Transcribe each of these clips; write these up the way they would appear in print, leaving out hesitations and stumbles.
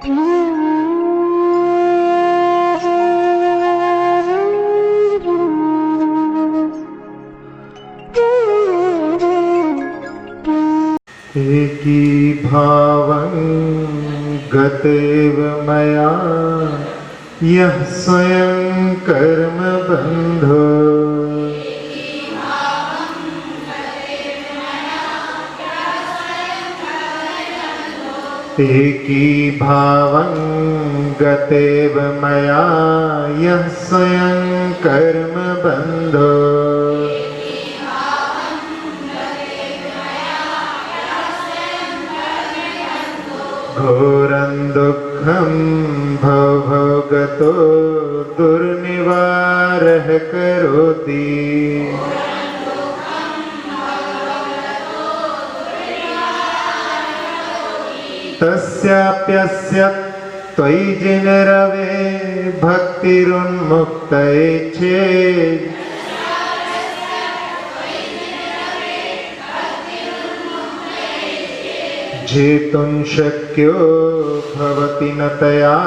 एकी भावं गतेव मया यः स्वयं कर्म बंधो। एकी भावं गतेव मया यः स्वयं कर्म बंधो। घोरं दुःखं भवगतो दुर्निवारः करोति। तस्याप्यस्य त्वयि जिनरवे भक्तिरुन्मुक्तये चेत् जेतुं शक्यो भवति न तया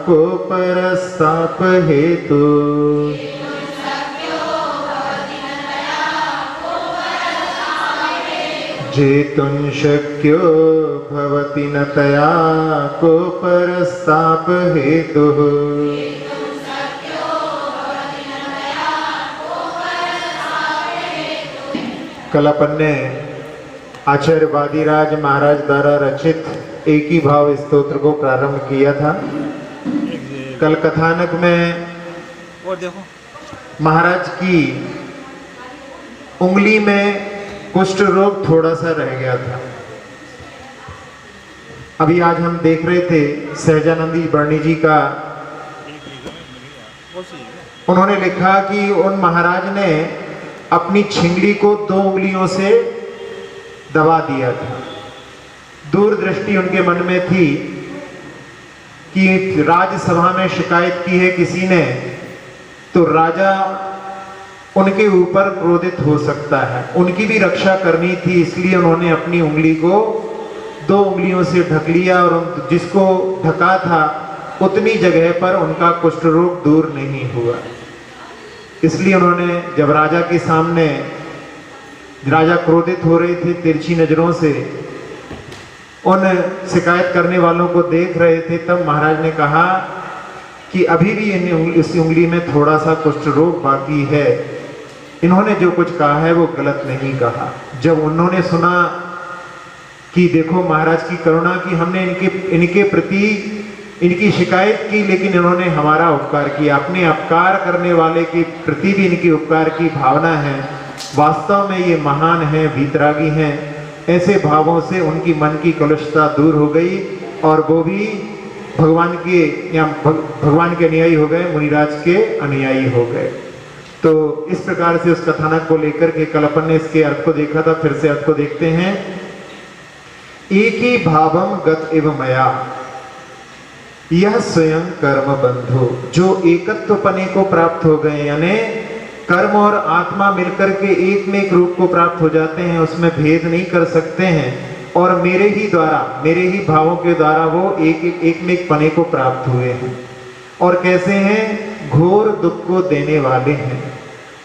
को परस्तापहेतु। जेतुं शक्यो भवति न तया को परस्तापहेतुः। कल अपन ने आचार्य वादिराज महाराज द्वारा रचित एक ही भाव स्तोत्र को प्रारंभ किया था। कल कथानक में और देखो महाराज की उंगली में कुष्ठ रोग थोड़ा सा रह गया था। अभी आज हम देख रहे थे सहजानंदी बर्णी जी का, उन्होंने लिखा कि उन महाराज ने अपनी छिंगड़ी को 2 उंगलियों से दबा दिया था। दूरदृष्टि उनके मन में थी कि राज्यसभा में शिकायत की है किसी ने, तो राजा उनके ऊपर क्रोधित हो सकता है, उनकी भी रक्षा करनी थी। इसलिए उन्होंने अपनी उंगली को 2 उंगलियों से ढक लिया और जिसको ढका था उतनी जगह पर उनका कुष्ठ रोग दूर नहीं हुआ। इसलिए उन्होंने जब राजा के सामने, राजा क्रोधित हो रहे थे, तिरछी नजरों से उन शिकायत करने वालों को देख रहे थे, तब महाराज ने कहा कि अभी भी इस उंगली में थोड़ा सा कुष्ठ रोग बाकी है। इन्होंने जो कुछ कहा है वो गलत नहीं कहा। जब उन्होंने सुना कि देखो महाराज की करुणा की, हमने इनके प्रति इनकी शिकायत की लेकिन इन्होंने हमारा उपकार किया, अपने उपकार करने वाले के प्रति भी इनकी उपकार की भावना है, वास्तव में ये महान है, वीतरागी हैं। ऐसे भावों से उनकी मन की कलुषता दूर हो गई और वो भी भगवान के अनुयायी हो गए, मुनिराज के अनुयायी हो गए। तो इस प्रकार से उस कथानक को लेकर के कल अपन ने इसके अर्थ को देखा था, फिर से अर्थ को देखते हैं। एक ही भावम गत एवं मया यह स्वयं कर्म बंधु, जो एकत्व पने को प्राप्त हो गए, यानी कर्म और आत्मा मिलकर के एक में एक रूप को प्राप्त हो जाते हैं, उसमें भेद नहीं कर सकते हैं, और मेरे ही द्वारा, मेरे ही भावों के द्वारा वो एक में एक पने को प्राप्त हुए हैं। और कैसे हैं? घोर दुख को देने वाले हैं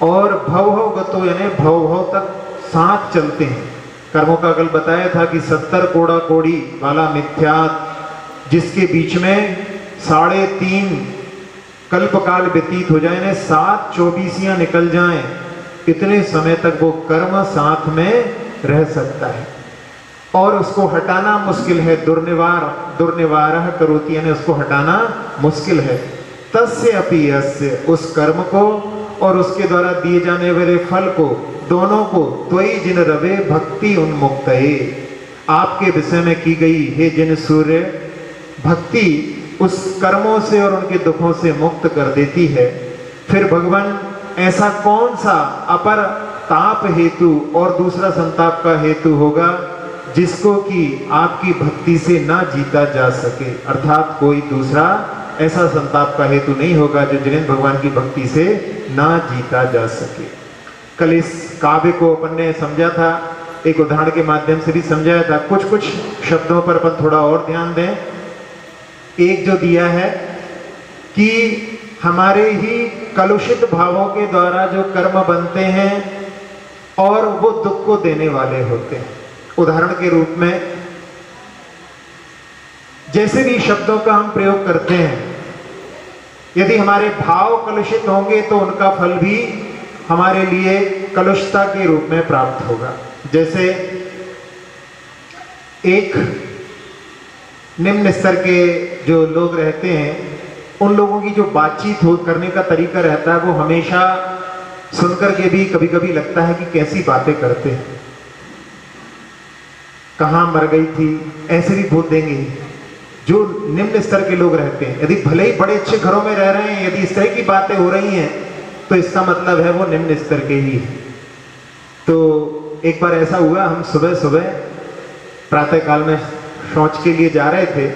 और भव गतो, यानी भव तक साथ चलते हैं। कर्मों का कल बताया था कि 70 कोड़ा कोड़ी वाला मिथ्या, जिसके बीच में 3.5 कल्पकाल व्यतीत हो जाए, 7 24 निकल जाएं, इतने समय तक वो कर्म साथ में रह सकता है और उसको हटाना मुश्किल है। दुर्निवारः करोति, यानी उसको हटाना मुश्किल है। तस्य अपि यस्य, उस कर्म को और उसके द्वारा दिए जाने वाले फल को, दोनों को त्वयि जिन रवे भक्ति उन्मुक्तये, आपके विषय में की गई हे जिन सूर्य, भक्ति उस कर्मों से और उनके दुखों से मुक्त कर देती है। फिर भगवान ऐसा कौन सा अपर ताप हेतु और दूसरा संताप का हेतु होगा जिसको कि आपकी भक्ति से ना जीता जा सके, अर्थात कोई दूसरा ऐसा संताप का हेतु नहीं होगा जो जिन भगवान की भक्ति से ना जीता जा सके। कल इस काव्य को अपन ने समझा था, एक उदाहरण के माध्यम से भी समझाया था। कुछ शब्दों पर अपन थोड़ा और ध्यान दें। एक जो दिया है कि हमारे ही कलुषित भावों के द्वारा जो कर्म बनते हैं और वो दुख को देने वाले होते हैं। उदाहरण के रूप में जैसे भी शब्दों का हम प्रयोग करते हैं, यदि हमारे भाव कलुषित होंगे तो उनका फल भी हमारे लिए कलुषता के रूप में प्राप्त होगा। जैसे एक निम्न स्तर के जो लोग रहते हैं, उन लोगों की जो बातचीत करने का तरीका रहता है, वो हमेशा सुनकर के भी कभी कभी लगता है कि कैसी बातें करते हैं, कहाँ मर गई थी, ऐसे भी बोल देंगे। जो निम्न स्तर के लोग रहते हैं, यदि भले ही बड़े अच्छे घरों में रह रहे हैं, यदि इस तरह की बातें हो रही हैं तो इसका मतलब है वो निम्न स्तर के ही हैं। तो एक बार ऐसा हुआ, हम सुबह सुबह प्रातः काल में शौच के लिए जा रहे थे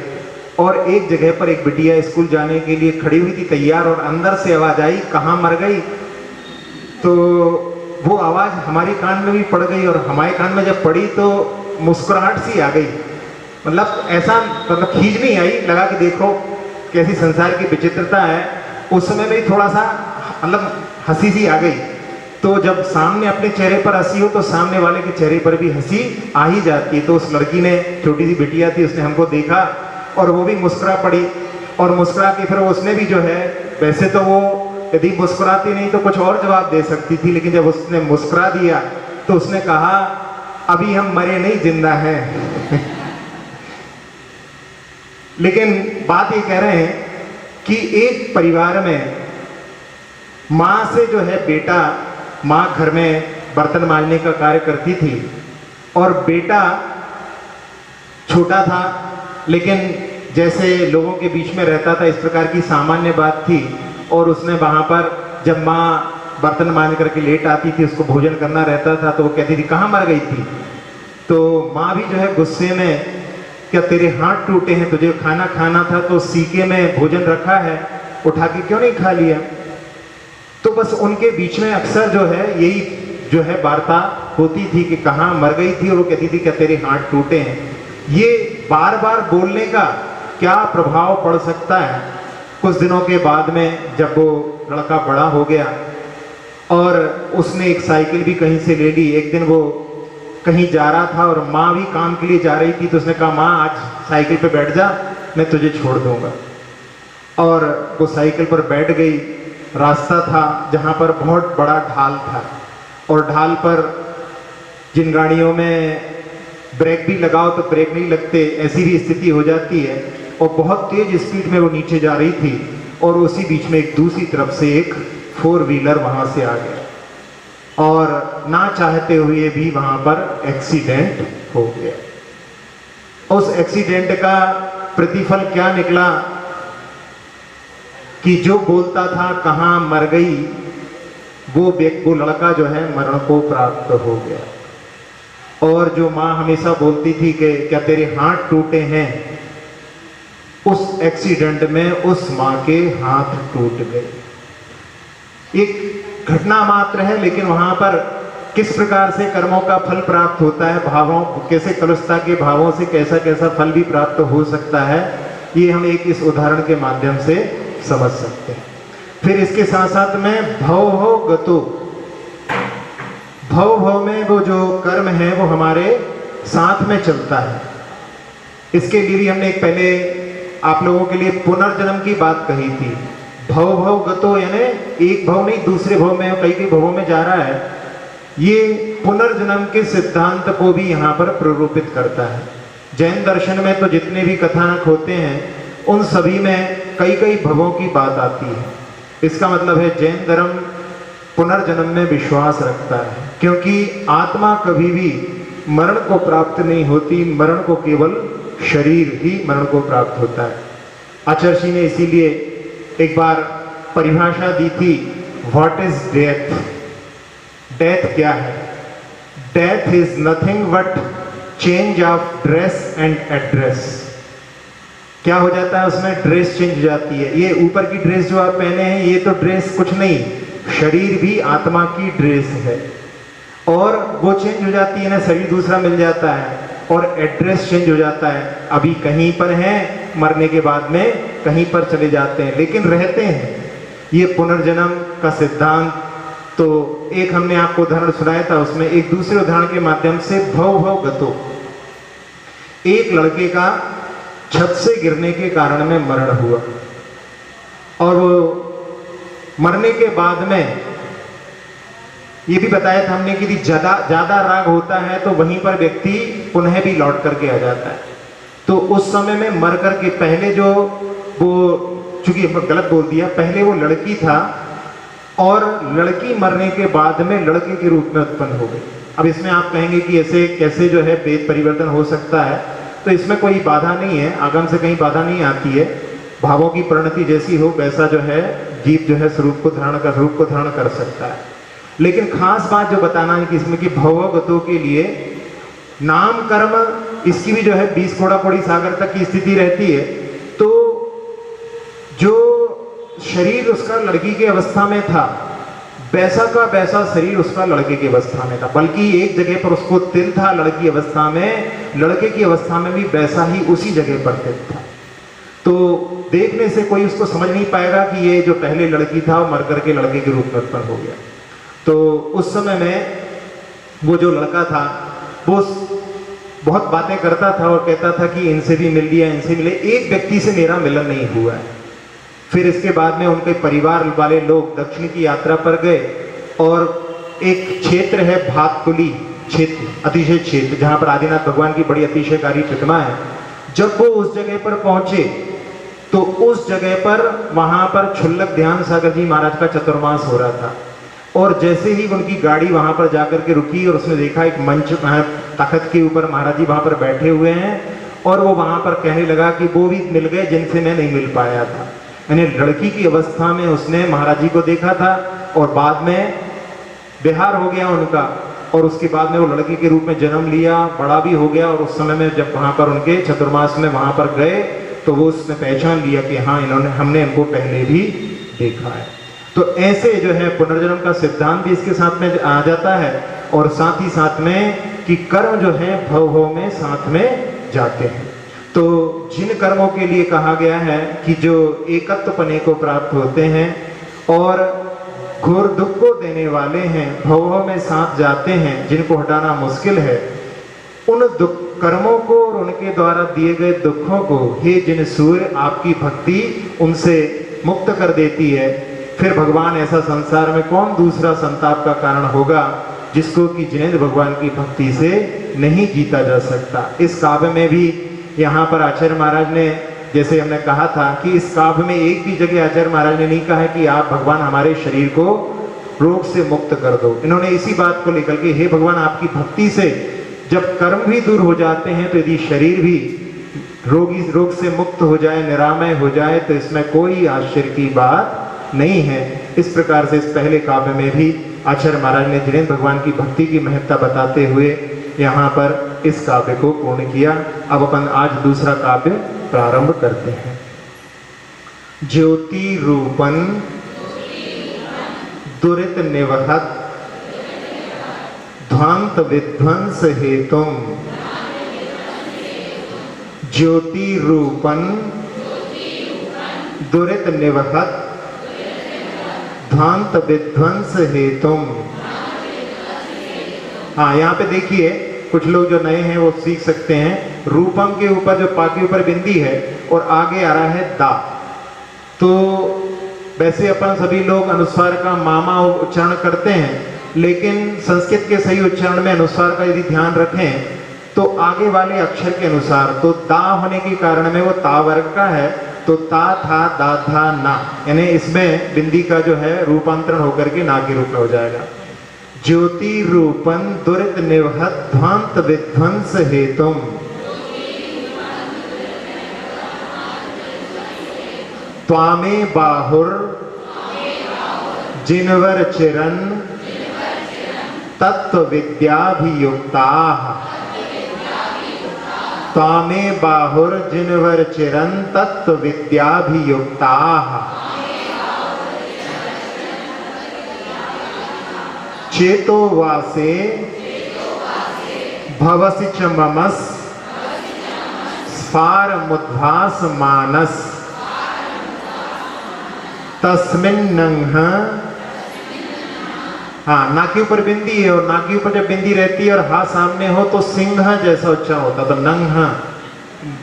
और एक जगह पर एक बिटिया स्कूल जाने के लिए खड़ी हुई थी तैयार, और अंदर से आवाज आई, कहाँ मर गई। तो वो आवाज हमारी कान में भी पड़ गई, और हमारे कान में जब पड़ी तो मुस्कुराहट सी आ गई। मतलब ऐसा खींच नहीं आई, लगा कि देखो कैसी संसार की विचित्रता है। उस समय में थोड़ा सा हंसी सी आ गई। तो जब सामने अपने चेहरे पर हंसी हो तो सामने वाले के चेहरे पर भी हंसी आ ही जाती है। तो उस लड़की ने, छोटी सी बिटिया थी, उसने हमको देखा और वो भी मुस्कुरा पड़ी, और मुस्कुरा के फिर उसने भी जो है, वैसे तो वो यदि मुस्कुराती नहीं तो कुछ और जवाब दे सकती थी, लेकिन जब उसने मुस्कुरा दिया तो उसने कहा, अभी हम मरे नहीं, जिंदा हैं। लेकिन बात ये कह रहे हैं कि एक परिवार में माँ से जो है बेटा, माँ घर में बर्तन मांजने का कार्य करती थी और बेटा छोटा था, लेकिन जैसे लोगों के बीच में रहता था इस प्रकार की सामान्य बात थी। और उसने वहाँ पर जब माँ बर्तन मांज करके लेट आती थी, उसको भोजन करना रहता था, तो वो कहती थी, कहाँ मर गई थी। तो माँ भी जो है गुस्से में, क्या तेरे हाथ टूटे हैं, तुझे खाना खाना था तो सीके में भोजन रखा है, उठा के क्यों नहीं खा लिया। तो बस उनके बीच में अक्सर जो है यही जो है वार्ता होती थी कि कहाँ मर गई थी, और वो कहती थी क्या तेरे हाथ टूटे हैं। ये बार बार बोलने का क्या प्रभाव पड़ सकता है। कुछ दिनों के बाद में जब वो लड़का बड़ा हो गया और उसने एक साइकिल भी कहीं से ले ली, एक दिन वो कहीं जा रहा था और माँ भी काम के लिए जा रही थी, तो उसने कहा, माँ आज साइकिल पे बैठ जा, मैं तुझे छोड़ दूंगा। और वो साइकिल पर बैठ गई। रास्ता था जहाँ पर बहुत बड़ा ढाल था, और ढाल पर जिन गाड़ियों में ब्रेक भी लगाओ तो ब्रेक नहीं लगते, ऐसी भी स्थिति हो जाती है, और बहुत तेज स्पीड में वो नीचे जा रही थी, और उसी बीच में एक दूसरी तरफ से एक 4 व्हीलर वहाँ से आ गया, और ना चाहते हुए भी वहाँ पर एक्सीडेंट हो गया। उस एक्सीडेंट का प्रतिफल क्या निकला कि जो बोलता था कहाँ मर गई, वो लड़का जो है मरण को प्राप्त हो गया। और जो माँ हमेशा बोलती थी कि क्या तेरे हाथ टूटे हैं, उस एक्सीडेंट में उस माँ के हाथ टूट गए। एक घटना मात्र है, लेकिन वहां पर किस प्रकार से कर्मों का फल प्राप्त होता है, भावों कैसे कलुषता के भावों से कैसा कैसा फल भी प्राप्त हो सकता है, ये हम एक इस उदाहरण के माध्यम से समझ सकते हैं। फिर इसके साथ साथ में भव भव गतो, भव भव में वो जो कर्म है वो हमारे साथ में चलता है। इसके लिए भी हमने एक पहले आप लोगों के लिए पुनर्जन्म की बात कही थी। भव भव गतो यानी एक भव नहीं दूसरे भव में, कई भवों में जा रहा है। ये पुनर्जन्म के सिद्धांत को भी यहाँ पर प्ररूपित करता है। जैन दर्शन में तो जितने भी कथानक होते हैं उन सभी में कई कई भवों की बात आती है। इसका मतलब है जैन धर्म पुनर्जन्म में विश्वास रखता है, क्योंकि आत्मा कभी भी मरण को प्राप्त नहीं होती, मरण को केवल शरीर ही मरण को प्राप्त होता है। आचार्य ने इसीलिए एक बार परिभाषा दी थी, व्हाट इज डेथ। डेथ क्या है? Death is nothing but change of dress and address. क्या हो जाता है उसमें? ड्रेस चेंज हो जाती है। ये ऊपर की ड्रेस जो आप पहने हैं ये तो ड्रेस कुछ नहीं, शरीर भी आत्मा की ड्रेस है, और वो चेंज हो जाती है ना, शरीर दूसरा मिल जाता है और एड्रेस चेंज हो जाता है। अभी कहीं पर हैं मरने के बाद में कहीं पर चले जाते हैं, लेकिन रहते हैं। ये पुनर्जन्म का सिद्धांत, तो एक हमने आपको उदाहरण सुनाया था, उसमें एक दूसरे उदाहरण के माध्यम से भव भव गतो, एक लड़के का छत से गिरने के कारण में मरण हुआ और वो मरने के बाद में ये भी बताया था हमने कि ज्यादा राग होता है तो वहीं पर व्यक्ति पुनः भी लौट करके आ जाता है। तो उस समय में मर करके पहले जो वो, चूंकि गलत बोल दिया, पहले वो लड़की था और लड़की मरने के बाद में लड़के के रूप में उत्पन्न हो गई। अब इसमें आप कहेंगे कि ऐसे कैसे जो है वेद परिवर्तन हो सकता है, तो इसमें कोई बाधा नहीं है, आगम से कहीं बाधा नहीं आती है। भावों की परिणति जैसी हो वैसा जो है जीव जो है रूप को धारण कर सकता है। लेकिन खास बात जो बताना है कि इसमें कि भवगतों के लिए नाम कर्म इसकी भी जो है 20 कोड़ा कोड़ी सागर तक की स्थिति रहती है। तो जो शरीर उसका लड़की की अवस्था में था वैसा का वैसा शरीर उसका लड़के की अवस्था में था, बल्कि एक जगह पर उसको तिल था लड़की अवस्था में, लड़के की अवस्था में भी वैसा ही उसी जगह पर तिल था। तो देखने से कोई उसको समझ नहीं पाएगा कि ये जो पहले लड़की था वो मर करके लड़के के रूप में उत्पन्न हो गया। तो उस समय में वो जो लड़का था वो बहुत बातें करता था और कहता था कि इनसे भी मिल लिया, इनसे मिले, एक व्यक्ति से मेरा मिलन नहीं हुआ है। फिर इसके बाद में उनके परिवार वाले लोग दक्षिण की यात्रा पर गए और एक क्षेत्र है भातकुली क्षेत्र, अतिशय क्षेत्र, जहां पर आदिनाथ भगवान की बड़ी अतिशयकारी प्रतिमा है। जब वो उस जगह पर पहुंचे तो उस जगह पर वहां पर क्षुल्लक ध्यान सागर जी महाराज का चतुर्मास हो रहा था और जैसे ही उनकी गाड़ी वहां पर जाकर के रुकी और उसने देखा एक मंच तख्त के ऊपर महाराज जी वहां पर बैठे हुए हैं और वो वहां पर कहने लगा कि वो भी मिल गए जिनसे मैं नहीं मिल पाया था। यानी लड़की की अवस्था में उसने महाराज जी को देखा था और बाद में बिहार हो गया उनका और उसके बाद में वो लड़की के रूप में जन्म लिया, बड़ा भी हो गया और उस समय में जब वहां पर उनके चतुर्मास में वहां पर गए तो वो उसने पहचान लिया कि हाँ हमने इनको पहले भी देखा है। तो ऐसे जो है पुनर्जन्म का सिद्धांत भी इसके साथ में आ जाता है और साथ ही साथ में कि कर्म जो है भव भव में साथ में जाते हैं। तो जिन कर्मों के लिए कहा गया है कि जो एकत्वपने को प्राप्त होते हैं और घोर दुख को देने वाले हैं, भव भव में साथ जाते हैं, जिनको हटाना मुश्किल है, उन दुख कर्मों को और उनके द्वारा दिए गए दुखों को हे जिन सूर्य आपकी भक्ति उनसे मुक्त कर देती है। फिर भगवान ऐसा संसार में कौन दूसरा संताप का कारण होगा जिसको कि जिनेंद्र भगवान की भक्ति से नहीं जीता जा सकता। इस काव्य में भी यहाँ पर आचार्य महाराज ने, जैसे हमने कहा था कि इस काव्य में एक भी जगह आचार्य महाराज ने नहीं कहा है कि आप भगवान हमारे शरीर को रोग से मुक्त कर दो। इन्होंने इसी बात को लेकर के हे भगवान आपकी भक्ति से जब कर्म भी दूर हो जाते हैं तो यदि शरीर भी रोग से मुक्त हो जाए, निरामय हो जाए, तो इसमें कोई आश्चर्य की बात नहीं है। इस प्रकार से इस पहले काव्य में भी आचार्य महाराज ने जिनेंद्र भगवान की भक्ति की महत्ता बताते हुए यहाँ पर इस काव्य को पूर्ण किया। अब अपन आज दूसरा काव्य प्रारंभ करते हैं। ज्योति रूपन दुरित निवहत ध्वांत विध्वंस हेतुम, ज्योति रूपन दुरित निवहत ध्वांत विध्वंस हेतुम। हाँ, यहाँ पे देखिए कुछ लोग जो नए हैं वो सीख सकते हैं। रूपम के ऊपर जो पा के ऊपर बिंदी है और आगे आ रहा है दा, तो वैसे अपन सभी लोग अनुस्वार का मामा उच्चारण करते हैं, लेकिन संस्कृत के सही उच्चारण में अनुस्वार का यदि ध्यान रखें तो आगे वाले अक्षर के अनुसार, तो दा होने के कारण में वो ता वर्ग का है, तो ता था दा था ना, यानी इसमें बिंदी का जो है रूपांतरण होकर के ना के रूप में हो जाएगा। ज्योति रूपन दुरित निवहत ध्वांत विध्वंस हेतुम, त्वामे बाहुर जिनवर चिरन तत्व विद्याभियुक्ताः, त्वामे बाहुर जिनवर चिरन तत्व विद्याभियुक्ताः, चेतो वासे भवसि च ममस् स्फारमुद्भास मानस तस्मिन्नंह। हाँ, नाक के ऊपर बिंदी है और नाक के ऊपर जब बिंदी रहती है और हाथ सामने हो तो सिंह जैसा उच्चारण होता, तो नंह,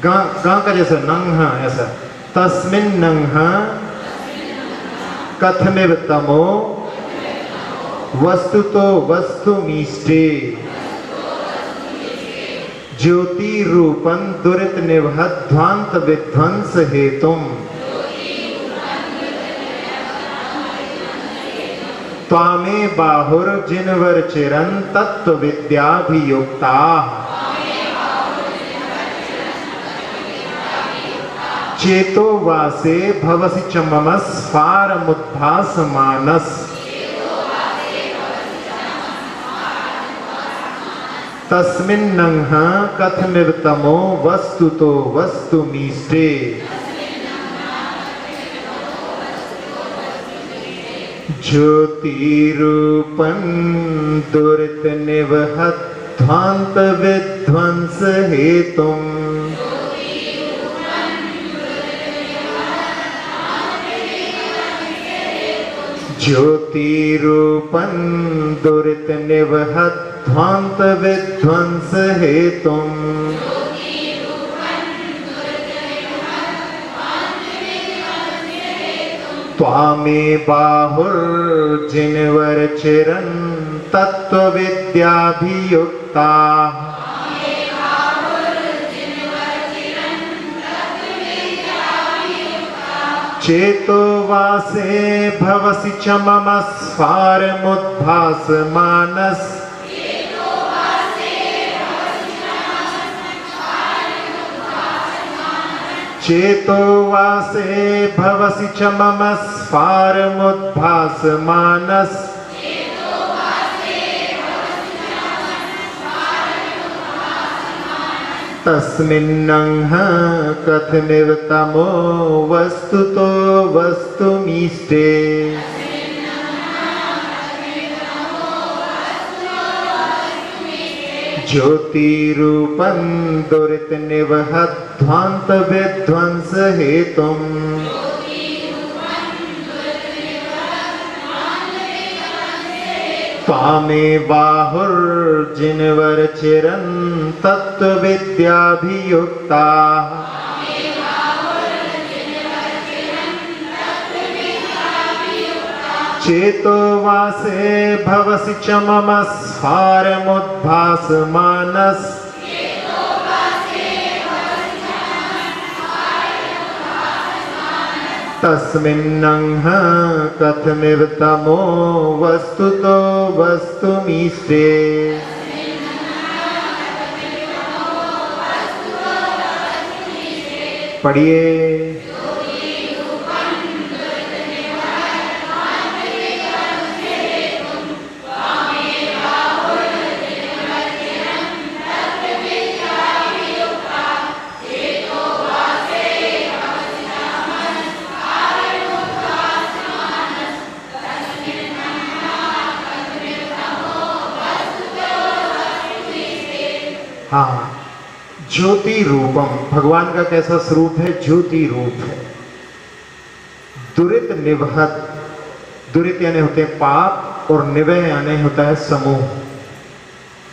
गा का जैसा नंह ऐसा। तस्मिन्नंह कथमिव तमो वस्तुतो वस्तुमीष्टे ज्योति रूपं दुरित निवहध्वांत विध्वंस हेतुम त्वामे बाहुर जिनवर चिरन तत्व विद्याभियुक्ता। चेतो वासे भवसि च मम स्फारमुद्भास मानस तस्मिन्नंह कथमिव तमो वस्तुतो वस्तुमीष्टे ज्योतिरूपं दुरित निवहध्वांत विध्वंस हेतुम ज्योतिरूपं दुरित निवहध्वांत विध्वंस हेतुम त्वामे बाहुर्जिनवर चिरन तत्व विद्याभियुक्ता। चेतो वासे भवसि च मम स्फारमुद्भास मानस चेतो वासे भवसि च मम स्फारमुद्भास मानस तस्मिन्नंह कथमिव तमो वस्तुतो वस्तुमीष्टे ज्योतिरूपं दुरित निवहध्वांत विध्वंस हेतुम त्वामे बाहुर्जिनवर चिरन तत्व विद्याभियुक्ता। चेतो वासे भवसि च मम स्फारमुद्भास मानस तस्मिन्नंह कथमिव तमो वस्तुतो वस्तुमीष्टे पढ़िए। हाँ, ज्योति रूपम, भगवान का कैसा स्वरूप है? ज्योति रूप है। दुरित निवहत, दुरित यानी होते हैं पाप और निवह यानी होता है समूह।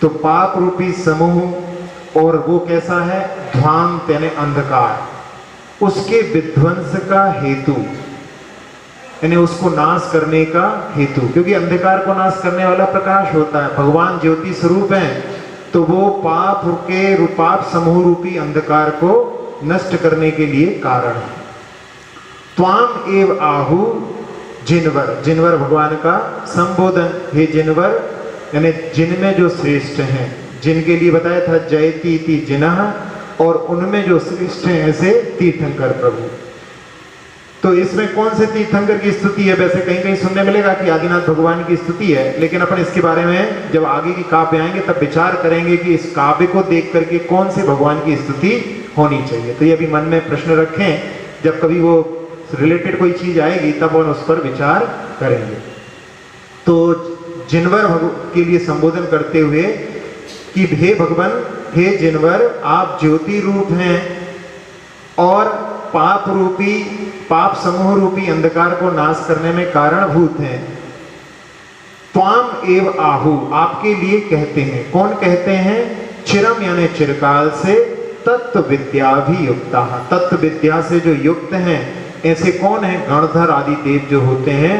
तो पाप रूपी समूह और वो कैसा है? ध्वांत यानी अंधकार, उसके विध्वंस का हेतु यानी उसको नाश करने का हेतु, क्योंकि अंधकार को नाश करने वाला प्रकाश होता है। भगवान ज्योति स्वरूप है तो वो पाप समूह रूपी अंधकार को नष्ट करने के लिए कारण है। त्वाम एव आहु जिनवर, जिनवर भगवान का संबोधन, हे जिनवर यानी जिनमें जो श्रेष्ठ हैं, जिनके लिए बताया था जयति इति जिनः, और उनमें जो श्रेष्ठ हैं ऐसे तीर्थंकर प्रभु। तो इसमें कौन से तीर्थंकर की स्तुति है? वैसे कहीं कहीं सुनने मिलेगा कि आदिनाथ भगवान की स्तुति है, लेकिन अपन इसके बारे में जब आगे की काव्य आएंगे तब विचार करेंगे कि इस काव्य को देख करके कौन से भगवान की स्तुति होनी चाहिए। तो ये अभी मन में प्रश्न रखें, जब कभी वो रिलेटेड कोई चीज आएगी तब हम उस पर विचार करेंगे। तो जिनवर के लिए संबोधन करते हुए कि हे भगवान, हे जिनवर, आप ज्योति रूप हैं और पाप समूह रूपी अंधकार को नाश करने में कारणभूत हैं। त्वाम एव आहु, आपके लिए कहते हैं। कौन कहते हैं? चिरम यानी चिरकाल से, तत्व विद्या भी युक्ता, तत्व विद्या से जो युक्त हैं। ऐसे कौन है? गणधर आदि देव जो होते हैं,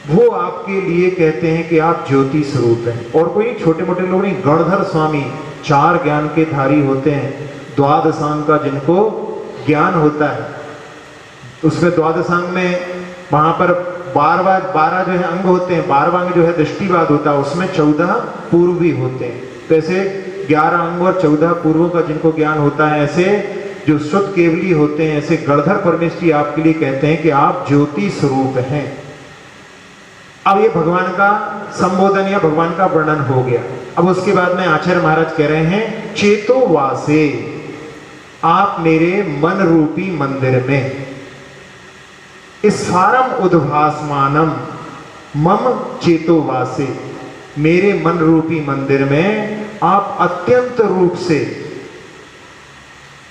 वो आपके लिए कहते हैं कि आप ज्योति स्वरूप हैं। और कोई छोटे मोटे लोग नहीं, गणधर स्वामी 4 ज्ञान के धारी होते हैं। द्वादशांग का जिनको ज्ञान होता है, उसमें द्वादशांग में वहां पर 12 जो है अंग होते हैं, 12वां अंग जो है दृष्टिवाद होता है, उसमें 14 पूर्व भी होते हैं। तो ऐसे 11 अंग और 14 पूर्वों का जिनको ज्ञान होता है, ऐसे जो शुद्ध केवली होते हैं, ऐसे गणधर परमेश्वरी आपके लिए कहते हैं कि आप ज्योति स्वरूप हैं। अब ये भगवान का संबोधन या भगवान का वर्णन हो गया। अब उसके बाद में आचार्य महाराज कह रहे हैं, चेतो वासे, आप मेरे मन रूपी मंदिर में, स्फारम उद्भासमानम मम चेतो वासे, मेरे मन रूपी मंदिर में आप अत्यंत रूप से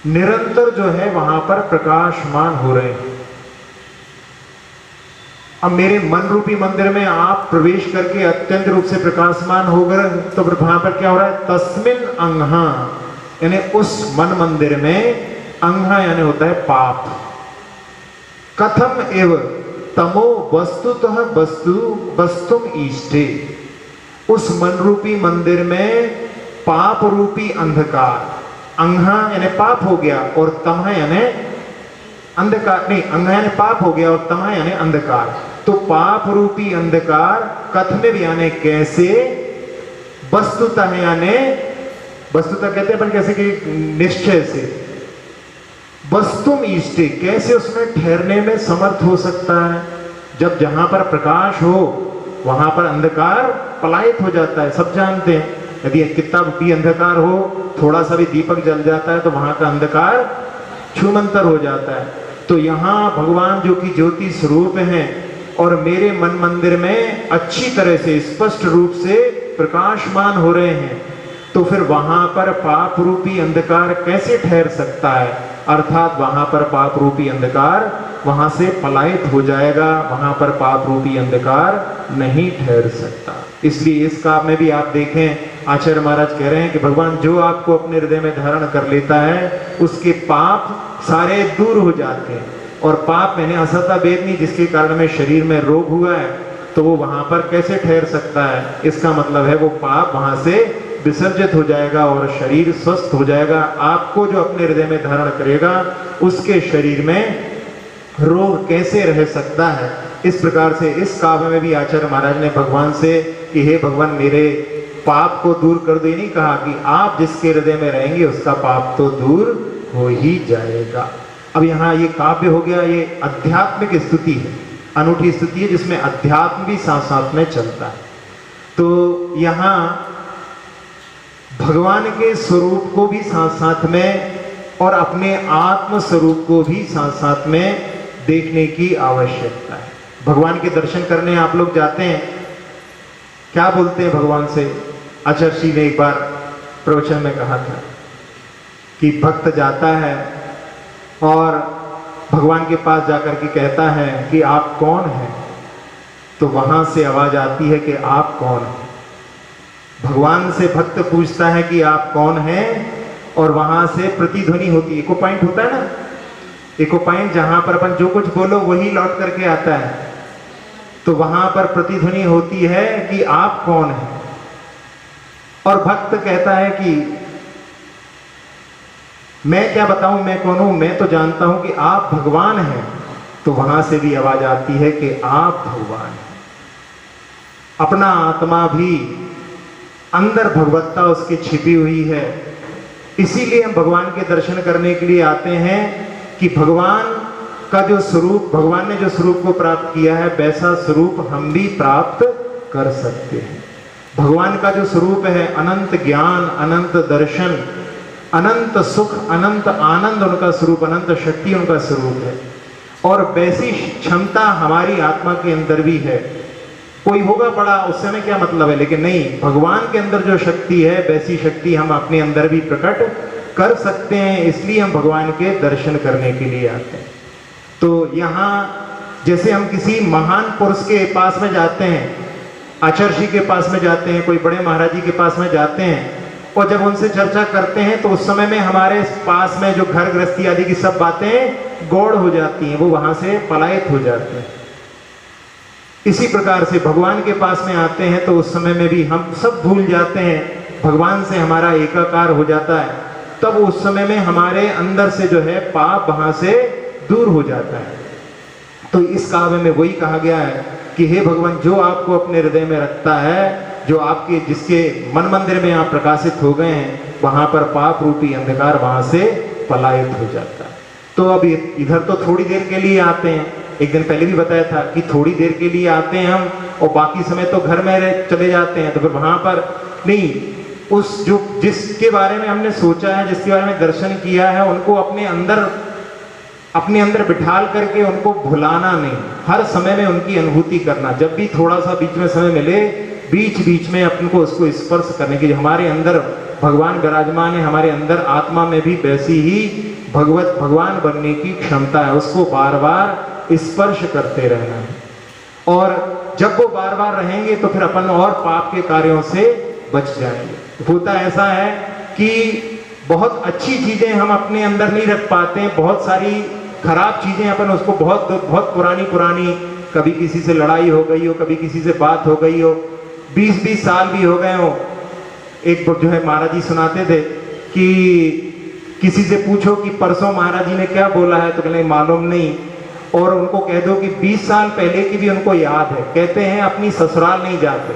निरंतर जो है वहां पर प्रकाशमान हो रहे हैं। अब मेरे मन रूपी मंदिर में आप प्रवेश करके अत्यंत रूप से प्रकाशमान हो गए, तो वहां पर क्या हो रहा है? तस्मिन अंहा, यानी उस मन मंदिर में, अंहा यानी होता है पाप। कथम एव तमो वस्तुतः वस्तुम ईष्टे, उस मन रूपी मंदिर में पाप रूपी अंधकार, अंहा यानी पाप हो गया और तमह यानी अंधकार, नहीं, अंहा यानी पाप हो गया और तमह यानी अंधकार। तो पाप रूपी अंधकार कथमिव यानी कैसे, वस्तुतः यानी, वस्तुतः कहते हैं अपन कैसे कि निश्चय से, वस्तुम ईष्टे, कैसे उसमें ठहरने में समर्थ हो सकता है। जब जहां पर प्रकाश हो वहां पर अंधकार पलायित हो जाता है, सब जानते हैं। यदि कितना भी अंधकार हो, थोड़ा सा भी दीपक जल जाता है तो वहां का अंधकार छूमंतर हो जाता है। तो यहाँ भगवान जो कि ज्योति स्वरूप हैं और मेरे मन मंदिर में अच्छी तरह से स्पष्ट रूप से प्रकाशमान हो रहे हैं, तो फिर वहां पर पाप रूपी अंधकार कैसे ठहर सकता है? अर्थात वहां पर पाप रूपी अंधकार वहां से पलायित हो जाएगा, वहां पर पाप रूपी अंधकार नहीं ठहर सकता। इसलिए इस काम में भी आप देखें, आचार्य महाराज कह रहे हैं कि भगवान जो आपको अपने हृदय में धारण कर लेता है, उसके पाप सारे दूर हो जाते हैं। और पाप मैंने असता वेदनी, जिसके कारण में शरीर में रोग हुआ है, तो वो वहां पर कैसे ठहर सकता है? इसका मतलब है वो पाप वहां से विसर्जित हो जाएगा और शरीर स्वस्थ हो जाएगा। आपको जो अपने हृदय में धारण करेगा, उसके शरीर में रोग कैसे रह सकता है? इस प्रकार से इस काव्य में भी आचार्य महाराज ने भगवान से कि हे भगवान, मेरे पाप को दूर कर दो, ये नहीं कहा कि आप जिसके हृदय में रहेंगे उसका पाप तो दूर हो ही जाएगा। अब यहाँ ये काव्य हो गया, ये आध्यात्मिक स्तुति है, अनूठी स्तुति है जिसमें अध्यात्म भी साथ साथ में चलता है। तो यहाँ भगवान के स्वरूप को भी साथ साथ में और अपने आत्म स्वरूप को भी साथ साथ में देखने की आवश्यकता है। भगवान के दर्शन करने आप लोग जाते हैं, क्या बोलते हैं भगवान से? आचार्य जी ने एक बार प्रवचन में कहा था कि भक्त जाता है और भगवान के पास जाकर के कहता है कि आप कौन हैं? तो वहां से आवाज आती है कि आप कौन हैं। भगवान से भक्त पूछता है कि आप कौन हैं, और वहां से प्रतिध्वनि होती है। इको पॉइंट होता है ना, इको पॉइंट, जहां पर अपन जो कुछ बोलो वही लौट करके आता है। तो वहां पर प्रतिध्वनि होती है कि आप कौन हैं, और भक्त कहता है कि मैं क्या बताऊं, मैं कौन हूं, मैं तो जानता हूं कि आप भगवान हैं। तो वहां से भी आवाज आती है कि आप भगवान हैं। अपना आत्मा भी अंदर भगवत्ता उसकी छिपी हुई है। इसीलिए हम भगवान के दर्शन करने के लिए आते हैं कि भगवान का जो स्वरूप, भगवान ने जो स्वरूप को प्राप्त किया है, वैसा स्वरूप हम भी प्राप्त कर सकते हैं। भगवान का जो स्वरूप है, अनंत ज्ञान, अनंत दर्शन, अनंत सुख, अनंत आनंद उनका स्वरूप, अनंत शक्ति उनका स्वरूप है। और वैसी क्षमता हमारी आत्मा के अंदर भी है। कोई होगा बड़ा, उससे में क्या मतलब है, लेकिन नहीं, भगवान के अंदर जो शक्ति है वैसी शक्ति हम अपने अंदर भी प्रकट कर सकते हैं, इसलिए हम भगवान के दर्शन करने के लिए आते हैं। तो यहाँ जैसे हम किसी महान पुरुष के पास में जाते हैं, आचार्य जी के पास में जाते हैं, कोई बड़े महाराज जी के पास में जाते हैं, और जब उनसे चर्चा करते हैं तो उस समय में हमारे पास में जो घर गृहस्थी आदि की सब बातें गौड़ हो जाती हैं, वो वहां से पलायित हो जाते हैं। इसी प्रकार से भगवान के पास में आते हैं तो उस समय में भी हम सब भूल जाते हैं, भगवान से हमारा एकाकार हो जाता है। तब उस समय में हमारे अंदर से जो है पाप वहां से दूर हो जाता है। तो इस काव्य में वही कहा गया है कि हे भगवान, जो आपको अपने हृदय में रखता है, जो आपके जिसके मन मंदिर में आप प्रकाशित हो गए हैं, वहां पर पाप रूपी अंधकार वहां से पलायित हो जाता है। तो अब इधर तो थोड़ी देर के लिए आते हैं, एक दिन पहले भी बताया था कि थोड़ी देर के लिए आते हैं हम, और बाकी समय तो घर में चले जाते हैं। तो फिर वहां पर नहीं, उस जो जिसके बारे में हमने सोचा है, जिसके बारे में दर्शन किया है, उनको अपने अंदर बिठाल करके उनको भुलाना नहीं, हर समय में उनकी अनुभूति करना। जब भी थोड़ा सा बीच में समय मिले, बीच बीच में अपन को उसको स्पर्श करने की, हमारे अंदर भगवान विराजमान है, हमारे अंदर आत्मा में भी वैसी ही भगवान बनने की क्षमता है, उसको बार बार स्पर्श करते रहना है। और जब वो बार बार रहेंगे तो फिर अपन और पाप के कार्यों से बच जाएंगे। होता ऐसा है कि बहुत अच्छी चीजें हम अपने अंदर नहीं रख पाते हैं, बहुत सारी खराब चीजें अपन उसको बहुत पुरानी, कभी किसी से लड़ाई हो गई हो, कभी किसी से बात हो गई हो, 20-20 साल भी हो गए हो। एक जो है महाराज जी सुनाते थे कि किसी से पूछो कि परसों महाराज जी ने क्या बोला है, तो कहने मालूम नहीं, और उनको कह दो कि 20 साल पहले की भी उनको याद है। कहते हैं अपनी ससुराल नहीं जाते।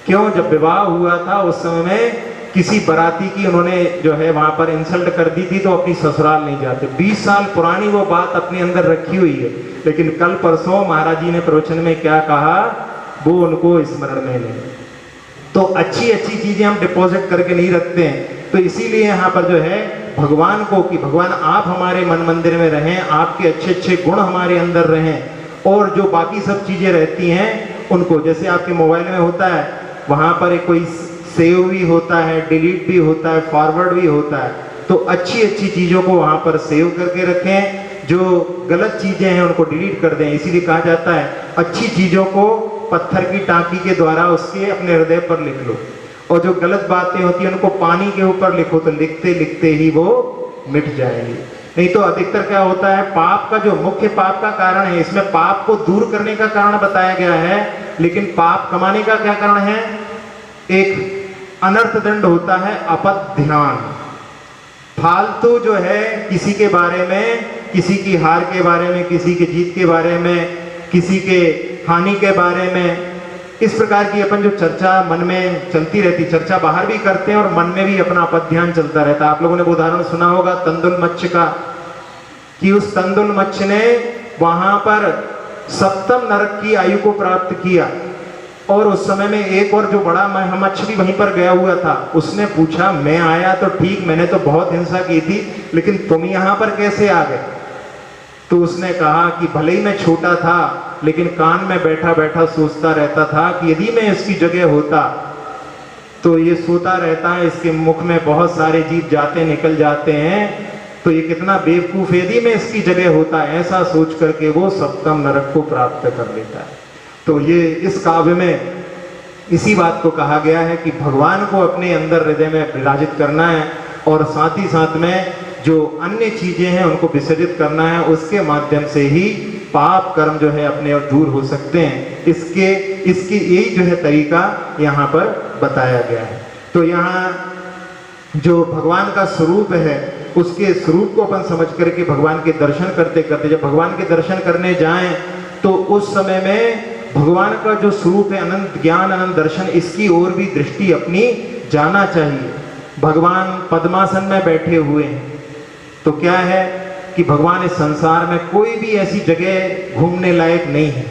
क्यों? जब विवाह हुआ था उस समय में किसी बराती की उन्होंने जो है वहां पर इंसल्ट कर दी थी, तो अपनी ससुराल नहीं जाते। 20 साल पुरानी वो बात अपने अंदर रखी हुई है, लेकिन कल परसों महाराज जी ने प्रवचन में क्या कहा वो उनको स्मरण में नहीं। तो अच्छी अच्छी चीजें हम डिपॉजिट करके नहीं रखते हैं। तो इसीलिए यहाँ पर जो है भगवान को, कि भगवान आप हमारे मन मंदिर में रहें, आपके अच्छे अच्छे गुण हमारे अंदर रहें, और जो बाकी सब चीजें रहती हैं उनको, जैसे आपके मोबाइल में होता है, वहां पर एक कोई सेव भी होता है, डिलीट भी होता है, फॉरवर्ड भी होता है। तो अच्छी अच्छी चीजों को वहां पर सेव करके रखें, जो गलत चीजें हैं उनको डिलीट कर दें। इसीलिए कहा जाता है अच्छी चीजों को पत्थर की टांकी के द्वारा उसके अपने हृदय पर लिख लो, और जो गलत बातें होती हैं उनको पानी के ऊपर लिखो, तो लिखते लिखते ही वो मिट जाएंगी। नहीं तो अधिकतर क्या होता है, पाप का जो मुख्य पाप का कारण है, इसमें पाप को दूर करने का कारण बताया गया है, लेकिन पाप कमाने का क्या कारण है? एक अनर्थ दंड होता है अपध्यान। फालतू जो है किसी के बारे में, किसी की हार के बारे में, किसी की जीत के बारे में, किसी के हानि के बारे में, इस प्रकार की अपन जो चर्चा मन में चलती रहती, चर्चा बाहर भी करते हैं और मन में भी अपना अपध्यान चलता रहता है। आप लोगों ने वो उदाहरण सुना होगा तंदुल मच्छ का, कि उस तंदुल मच्छ ने वहां पर 7वें नरक की आयु को प्राप्त किया, और उस समय में एक और जो बड़ा मच्छ भी वहीं पर गया हुआ था, उसने पूछा मैं आया तो ठीक, मैंने तो बहुत हिंसा की थी, लेकिन तुम यहां पर कैसे आ गए? तो उसने कहा कि भले ही मैं छोटा था, लेकिन कान में बैठा बैठा सोचता रहता था कि यदि मैं इसकी जगह होता तो ये सोता रहता है, इसके मुख में बहुत सारे जीव जाते निकल जाते हैं, तो ये कितना बेवकूफ, यदि मैं इसकी जगह होता, ऐसा सोच करके वो 7वें नरक को प्राप्त कर लेता है। तो ये इस काव्य में इसी बात को कहा गया है कि भगवान को अपने अंदर हृदय में विराजित करना है, और साथ ही साथ में जो अन्य चीजें हैं उनको विसर्जित करना है। उसके माध्यम से ही पाप कर्म जो है अपने और दूर हो सकते हैं। इसके यही जो है तरीका यहाँ पर बताया गया है। तो यहाँ जो भगवान का स्वरूप है, उसके स्वरूप को अपन समझ करके भगवान के दर्शन करते करते, जब भगवान के दर्शन करने जाएं तो उस समय में भगवान का जो स्वरूप है, अनंत ज्ञान अनंत दर्शन, इसकी ओर भी दृष्टि अपनी जाना चाहिए। भगवान पद्मासन में बैठे हुए हैं, तो क्या है कि भगवान इस संसार में कोई भी ऐसी जगह घूमने लायक नहीं है,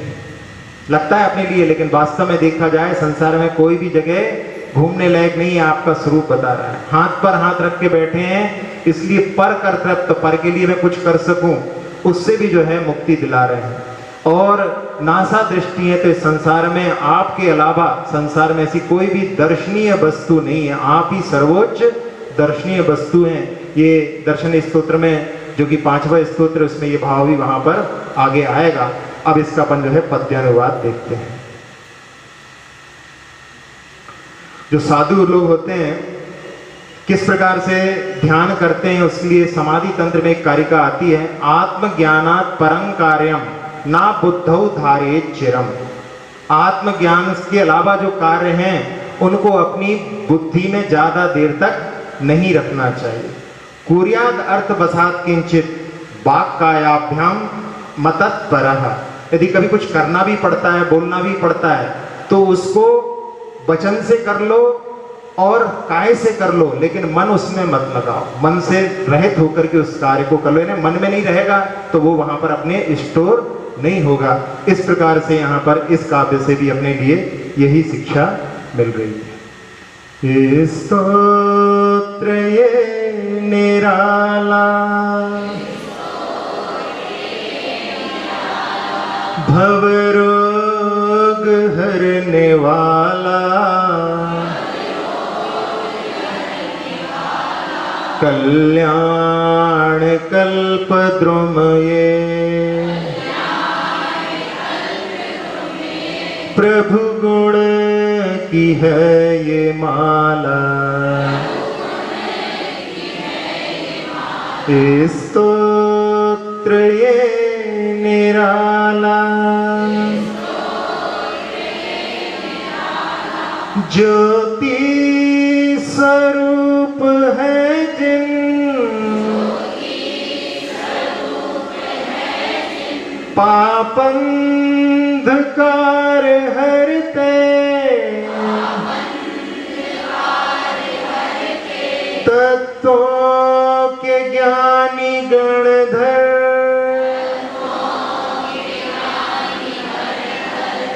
लगता है अपने लिए, लेकिन वास्तव में देखा जाए संसार में कोई भी जगह घूमने लायक नहीं है। आपका स्वरूप बता रहा है, हाथ पर हाथ रख के बैठे हैं, इसलिए पर कर्तव्य, पर के लिए मैं कुछ कर सकूं, उससे भी जो है मुक्ति दिला रहे हैं। और नासा दृष्टि है, तो इस संसार में आपके अलावा संसार में ऐसी कोई भी दर्शनीय वस्तु नहीं है, आप ही सर्वोच्च दर्शनीय वस्तु हैं। ये दर्शन स्तोत्र में जो कि 5वां स्तोत्र, उसमें ये भाव भी वहां पर आगे आएगा। अब इसका अपन जो है पद्यानुवाद देखते हैं। जो साधु लोग होते हैं किस प्रकार से ध्यान करते हैं, उसके लिए समाधि तंत्र में एक कारिका आती है, आत्मज्ञानात् परं कार्यम ना बुद्धौ धारेत चिरम। आत्मज्ञान के अलावा जो कार्य हैं उनको अपनी बुद्धि में ज्यादा देर तक नहीं रखना चाहिए। कुर्याद अर्थ बसात किंचित वाक्कायाभ्याम मतत्परः। यदि कभी कुछ करना भी पड़ता है, बोलना भी पड़ता है, तो उसको वचन से कर लो और काय से कर लो, लेकिन मन उसमें मत लगाओ। मन से रहित होकर के उस कार्य को कर लो। यानी मन में नहीं रहेगा तो वो वहां पर अपने स्टोर नहीं होगा। इस प्रकार से यहाँ पर इस काव्य से भी अपने लिए यही शिक्षा मिल रही है। स्तोत्र ये निराला भवरोग हरने वाला, कल्याण कल्पद्रुम ये प्रभु गुण की है ये माला। स्तोत्र ये निराला ज्योति स्वरूप है जिन, पाप अंधकार हरते, तत्वों के ज्ञानी गणधर,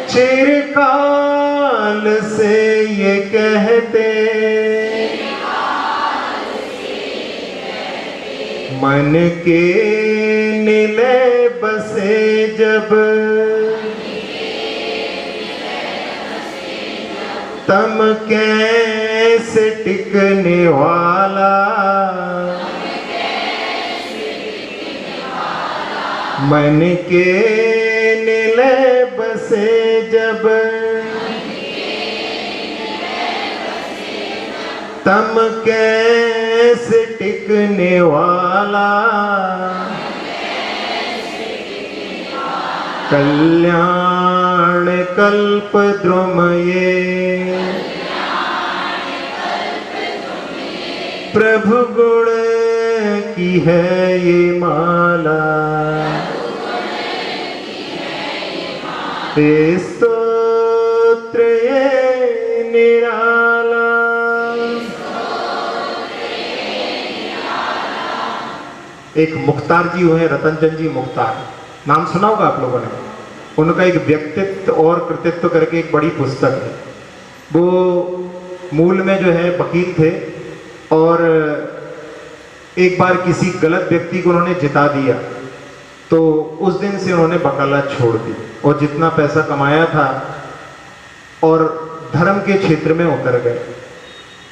चिरकाल से ये कहते, मन के निलय बसे जब, तम कैसे टिकने वाला, मन के निलय बसे जब, तम कैसे टिकने वाला, कल्याण कल्पद्रुम ये प्रभु गुण की है ये माला। स्तोत्र ये निराला। एक मुख्तार जी हुए, रतनचंद जी मुख्तार, नाम सुना होगा आप लोगों ने। उनका एक व्यक्तित्व और कृतित्व करके एक बड़ी पुस्तक है। वो मूल में जो है वकील थे और एक बार किसी गलत व्यक्ति को उन्होंने जिता दिया, तो उस दिन से उन्होंने वकालत छोड़ दी और जितना पैसा कमाया था और धर्म के क्षेत्र में उतर गए।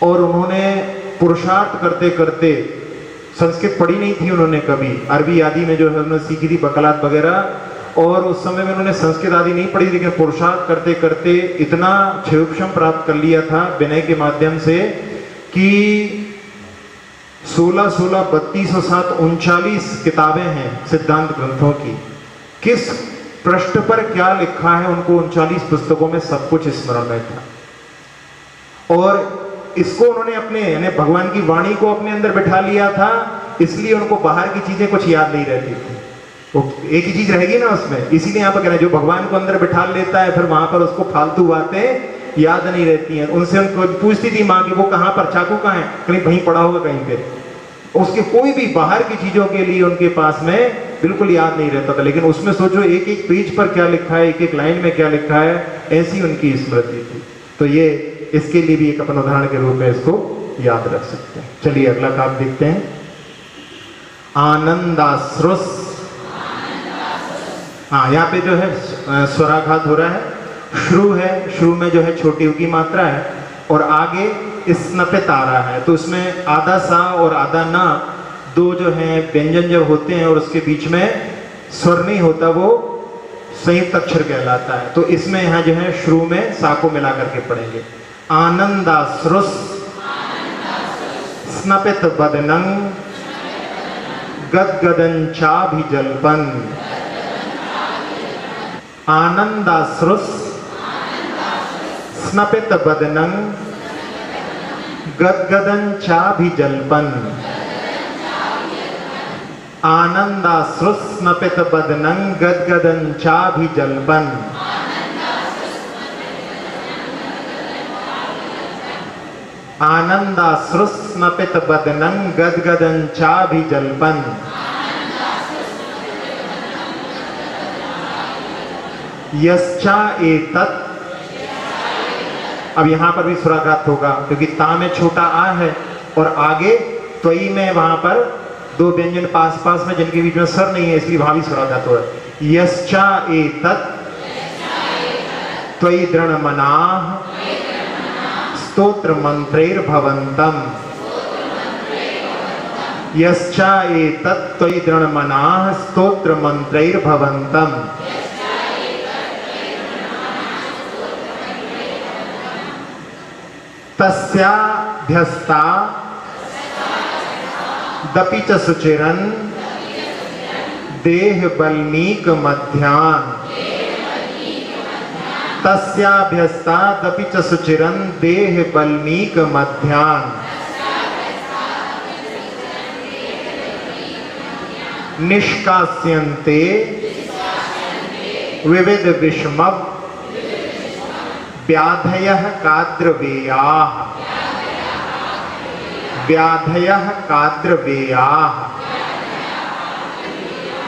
और उन्होंने पुरुषार्थ करते करते, संस्कृत पढ़ी नहीं थी उन्होंने कभी, अरबी आदि में जो है उन्होंने सीखी थी वकालत वगैरह, और उस समय में उन्होंने संस्कृत आदि नहीं पढ़ी, लेकिन पुरुषार्थ करते करते इतना क्षयोक्षम प्राप्त कर लिया था विनय के माध्यम से कि 16, 32 और 7 39 किताबें हैं सिद्धांत ग्रंथों की। किस पृष्ठ पर क्या लिखा है उनको 39 पुस्तकों में सब कुछ स्मरण में था। और इसको उन्होंने अपने, यानी भगवान की वाणी को अपने अंदर बिठा लिया था, इसलिए उनको बाहर की चीजें कुछ याद नहीं रहती थी। वो एक ही चीज रहेगी ना उसमें, इसीलिए यहाँ पर कह रहे हैं जो भगवान को अंदर बिठा लेता है फिर वहां पर उसको फालतू बातें याद नहीं रहती हैं। उनसे उनको पूछती थी माँ कि वो कहाँ पर, चाकू कहाँ है, कहीं वहीं पड़ा होगा कहीं पे। उसके कोई भी बाहर की चीजों के लिए उनके पास में बिल्कुल याद नहीं रहता था। लेकिन उसमें सोचो एक एक पेज पर क्या लिखा है, एक एक लाइन में क्या लिखा है, ऐसी उनकी स्मृति थी। तो ये इसके लिए भी एक अपन उदाहरण के रूप में इसको याद रख सकते हैं। चलिए अगला काव्य देखते हैं। आनंदाश्रुस। हाँ, यहाँ पे जो है स्वराघात हो रहा है, श्रु है, श्रु में जो है छोटी की मात्रा है और आगे स्न पे तारा है, तो उसमें आधा सा और आधा ना दो जो हैं व्यंजन जब होते हैं और उसके बीच में स्वर नहीं होता, वो संयुक्त अक्षर कहलाता है। तो इसमें यहाँ जो है शुरू में सा को मिला करके पढ़ेंगे। आनंदाश्रुस स्नपित बदनं गदगदं चाभिजल्पन्। आनंदाश्रुस स्नपित बदनं गदगदं चाभिजल्पन्। आनंदाश्रुस स्नपित बदनं गदगदं चाभिजल्पन्। आनंदाश्रुस स्नपित बदनं गदगदं चाभिजल्पन्। यश्चा एतत्, अब यहां पर भी स्वराघात होगा क्योंकि ता में छोटा आ है और आगे त्वई में वहां पर दो व्यंजन पास पास में जिनके बीच में स्वर नहीं है, इसलिए वहां भी स्वराघात हो रहा है। यश्चा एतत् त्वयि दृढ़मनाः स्तोत्र मंत्रैर्भवन्तम्। यश्चा एतत् त्वयि दृढ़मनाः स्तोत्र मंत्रैर्भवन्तम्। तस्याभ्यस्ता दपि च सुचिरन् देह बल्मीक मध्यान्। तस्याभ्यस्ता दपि च सुचिरन् देह बल्मीक मध्यान्। निष्कास्यन्ते विविध विषमः व्याधयः काद्रवेयाः। व्याधयः काद्रवेयाः।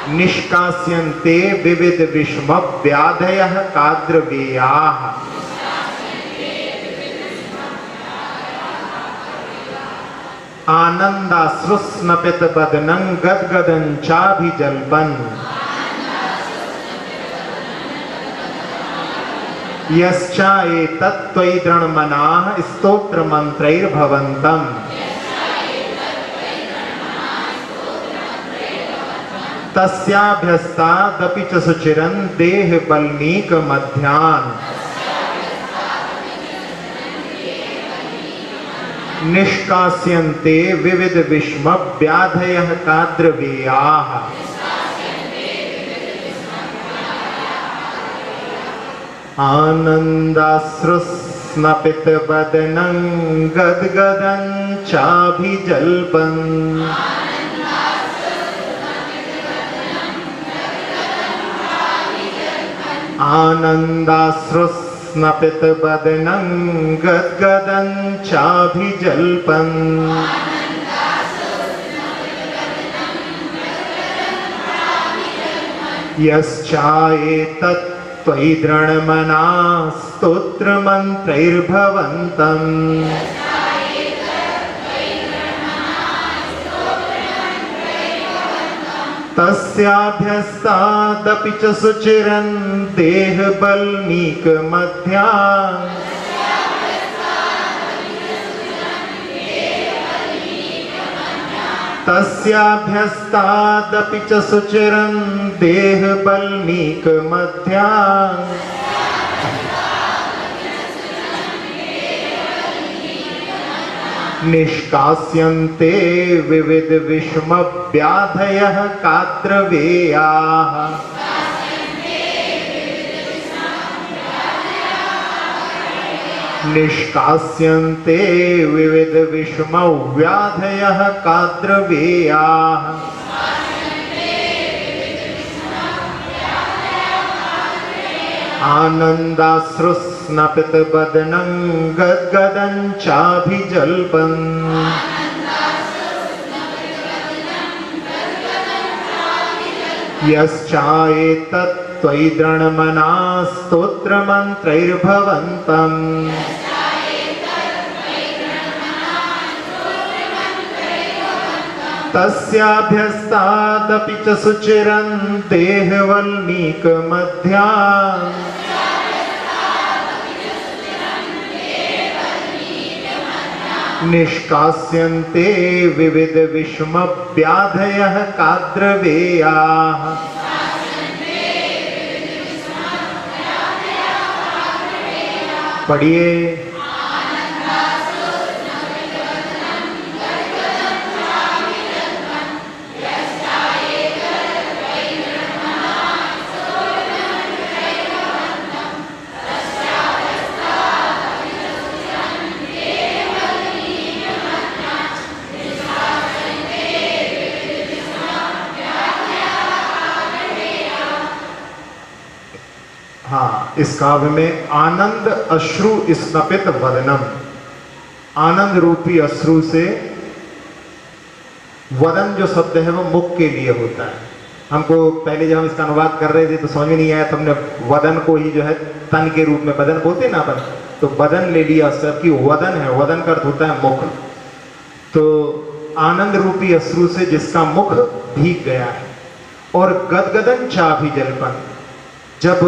निष्कास्यन्ते विविध विषमः व्याधयः काद्रवेयाः। आनंदाश्रुस्नपित बदनं गदगदं चाभिजल्पन्। यश्चा एतत् त्वयि दृढ़मनाः स्तोत्र मंत्रैर्भवन्तम्। तस्याभ्यस्ता दपि च सुचिरन् देह बल्मीक मध्यान्। निष्कास्यन्ते विविध विषमः व्याधयः काद्रवेयाः। आनंदाश्रुस्नपित बदनं गदगदं चाभिजल्पन्। आनंदाश्रुस्नपित बदनं गदगदं चाभिजल्पन्। यश्चा एतत् त्वयि दृढ़मनाः स्तोत्र मंत्रैर्भवन्तम्। तस्याभ्यस्तादपि च सुचिरन् देह बल्मीक मध्यान्। तस्याभ्यस्तादपि च सुचिरन् देह बल्मीक मध्यान्। निष्कास्यन्ते विविध विषमः व्याधयः काद्रवेयाः। निष्कास्यन्ते विविध विषमः व्याधयः काद्रवेयाः। आनंदाश्रुस्नपित बदनं गदगदं चाभिजल्पन्। यश्चा एतत् त्वयि दृढ़मनाः स्तोत्र मंत्रैर्भवन्तम्। तस्याभ्यस्तादपि च सुचिरन् देह वल्मीक मध्यान्। निष्कास्यन्ते विविध विषम व्याधयः काद्रवेयाः। पढ़िए। हाँ, इस काव्य में आनंद अश्रु स्नपित वदनम, आनंद रूपी अश्रु से वदन जो शब्द है वो मुख के लिए होता है। हमको पहले जब हम इसका अनुवाद कर रहे थे तो समझ में नहीं आया, तो हमने वदन को ही जो है तन के रूप में बदन बोलते ना अपन, तो बदन ले लिया सब की वदन है, वदन का अर्थ होता है मुख। तो आनंद रूपी अश्रु से जिसका मुख भीग गया है। और गदगदन चाभि जलपन, जब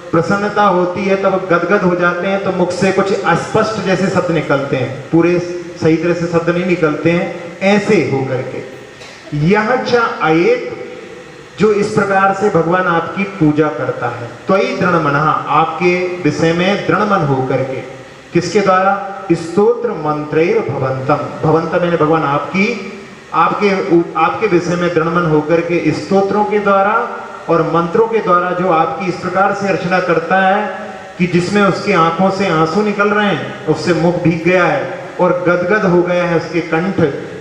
प्रसन्नता होती है तब गदगद हो जाते हैं तो मुख से कुछ अस्पष्ट जैसे शब्द निकलते हैं, पूरे सही तरह से शब्द नहीं निकलते हैं, ऐसे होकर के। यह च अयेत, जो इस प्रकार से भगवान आपकी पूजा करता है, त्वयि दृढ़मनः, आपके विषय में दृढ़मन होकर के, किसके द्वारा? स्तोत्र मंत्रैर भवंतम, भवंतम यानी भगवान आपके विषय में दृढ़मन होकर के स्तोत्रों के द्वारा और मंत्रों के द्वारा जो आपकी इस प्रकार से अर्चना करता है कि जिसमें उसकी आंखों से आंसू निकल रहे हैं, उससे मुख भीग गया है और गदगद हो गया है उसके कंठ,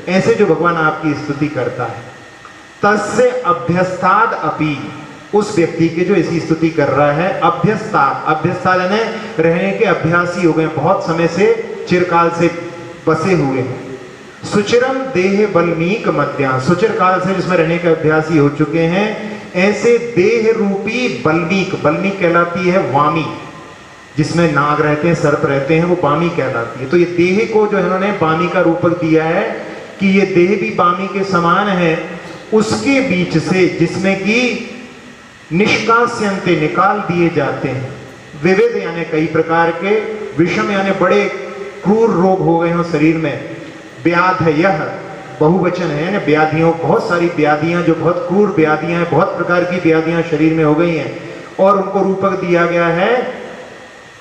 ऐसे जो भगवान आपकी स्तुति करता है। तस्य अभ्यस्ताद अपि, उस व्यक्ति के जो इसी स्तुति कर रहा है, अभ्यस्ताद, अभ्यस्ताद यानी रहने के अभ्यासी हो गए, बहुत समय से चिरकाल से बसे हुए हैं। सुचिरम देह बल्मीक मध्या, सुचिर काल से जिसमें रहने के अभ्यासी हो चुके हैं, ऐसे देह रूपी बल्मीक, बल्मीक कहलाती है वामी, जिसमें नाग रहते हैं, सर्प रहते हैं, वो वामी कहलाती है। तो ये देह को जो इन्होंने वामी का रूपक दिया है कि ये देह भी वामी के समान है, उसके बीच से जिसमें कि निष्कास्यन्ते, निकाल दिए जाते हैं, विविध यानी कई प्रकार के, विषम यानी बड़े क्रूर रोग हो गए हो शरीर में, व्याधयः बहुवचन है ना, व्याधियों, बहुत सारी व्याधियां जो बहुत क्रूर व्याधियां हैं, बहुत प्रकार की व्याधियां शरीर में हो गई हैं, और उनको रूपक दिया गया है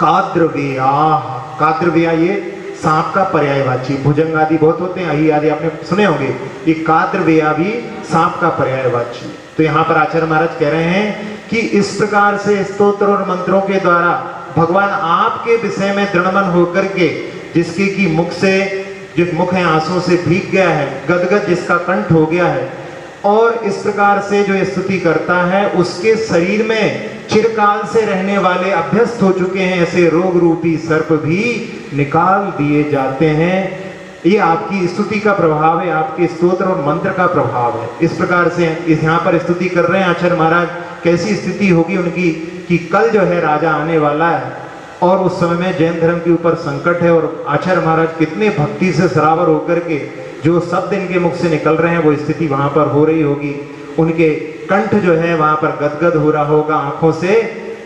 काद्रवेया। काद्रवेया ये सांप का पर्यायवाची, भुजंग आदि बहुत होते हैं, अही आदि आपने सुने होंगे, ये काद्रवेया भी सांप का पर्यायवाची। तो यहाँ पर आचार्य महाराज कह रहे हैं कि इस प्रकार से स्तोत्र और मंत्रों के द्वारा भगवान आपके विषय में दृढ़मन होकर के, जिसके की मुख से, जो मुख है आंसू से भीग गया है, गदगद जिसका कंठ हो गया है, और इस प्रकार से जो स्तुति करता है, उसके शरीर में चिरकाल से रहने वाले अभ्यस्त हो चुके हैं ऐसे रोग रूपी सर्प भी निकाल दिए जाते हैं। ये आपकी स्तुति का प्रभाव है, आपके स्तोत्र और मंत्र का प्रभाव है। इस प्रकार से इस यहाँ पर स्तुति कर रहे हैं आचार्य महाराज, कैसी स्थिति होगी उनकी कि कल जो है राजा आने वाला है और उस समय में जैन धर्म के ऊपर संकट है, और आचार्य महाराज कितने भक्ति से सरावर होकर के जो शब्द इनके मुख से निकल रहे हैं, वो स्थिति वहां पर हो रही होगी। उनके कंठ जो है वहां पर गदगद हो रहा होगा, आंखों से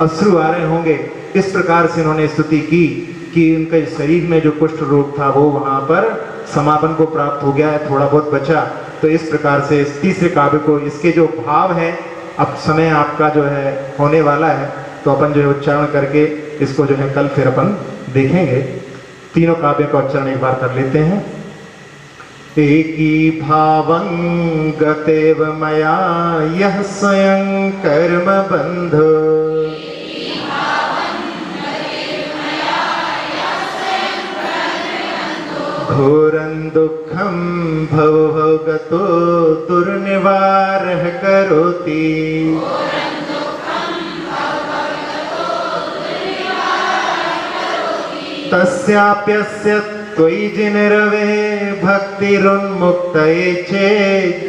अश्रु आ रहे होंगे। इस प्रकार से उन्होंने स्तुति की कि उनके शरीर में जो कुष्ठ रोग था वो वहां पर समापन को प्राप्त हो गया है, थोड़ा बहुत बचा। तो इस प्रकार से इस तीसरे काव्य को, इसके जो भाव है, अब समय आपका जो है होने वाला है, तो अपन जो है उच्चारण करके इसको जो है कल फिर अपन देखेंगे। तीनों काव्य का उच्चारण एक बार कर लेते हैं। एकी भावं गतेव मया यः स्वयं कर्म बंधो, घोरं दुःखं भवो गतो दुर्निवारः करोति। तस्याप्यस्य त्वयि जिनरवे भक्तिरुन्मुक्तये चेत्,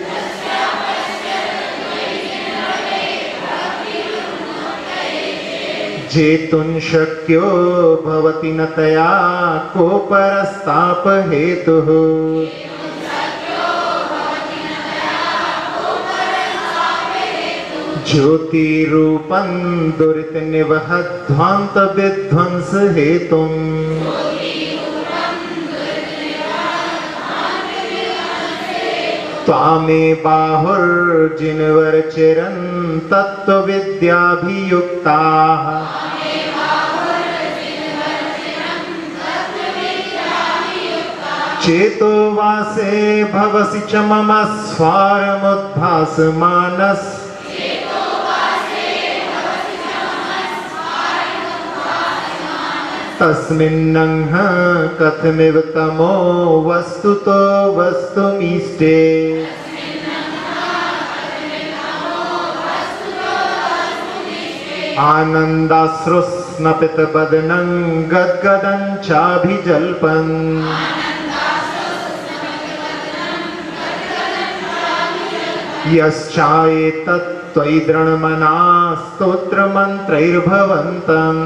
जेतुं शक्यो भवति न तया को परस्ताप हेतुः। ज्योतिरूपं दुरित निवहध्वान्त विध्वंस हेतुम्, त्वामे बाहुर्जिनवर चिरन् तत्त्वविद्याभियुक्ताः चेतो वासे भवसि च मम स्वारमुद्भासमानस् तस्मिन्नंह कथमिव तमो वस्तुतो वस्तुमीष्टे आनन्दाश्रुस्नपितबदनं गद्गदं चाभिजल्पन् यश्चाएतत् त्वयि दृढमनाः स्तोत्रमन्त्रैर्भवन्तम्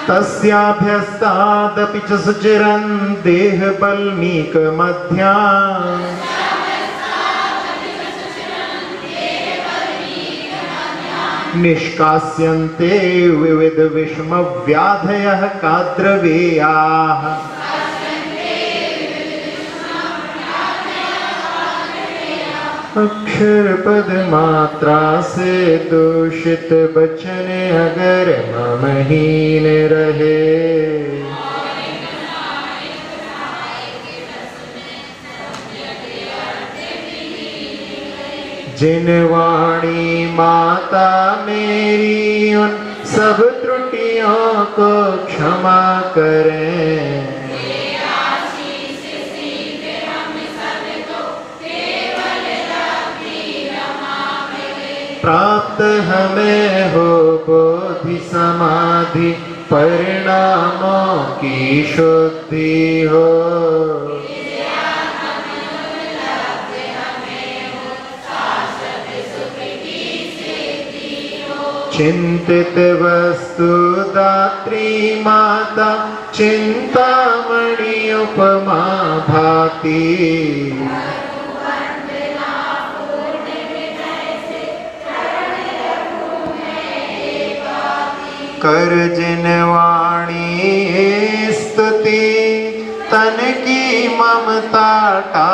तस्याभ्यस्तादपि च सुचिरन् देहबल्मीकमध्या निष्कास्यन्ते विविधविषमव्याधयः काद्रवेयाः अक्षर पद मात्रा से दूषित बचन अगर ममहीन रहे जिन वाणी माता मेरी उन सब त्रुटियों को क्षमा करें प्राप्त हमें हो बोधि समाधि परिणामों की शुद्धि हो चिंतित वस्तु दात्री माता चिंतामणि उपमा भाती कर जिन वाणी स्तुति तन की ममता टा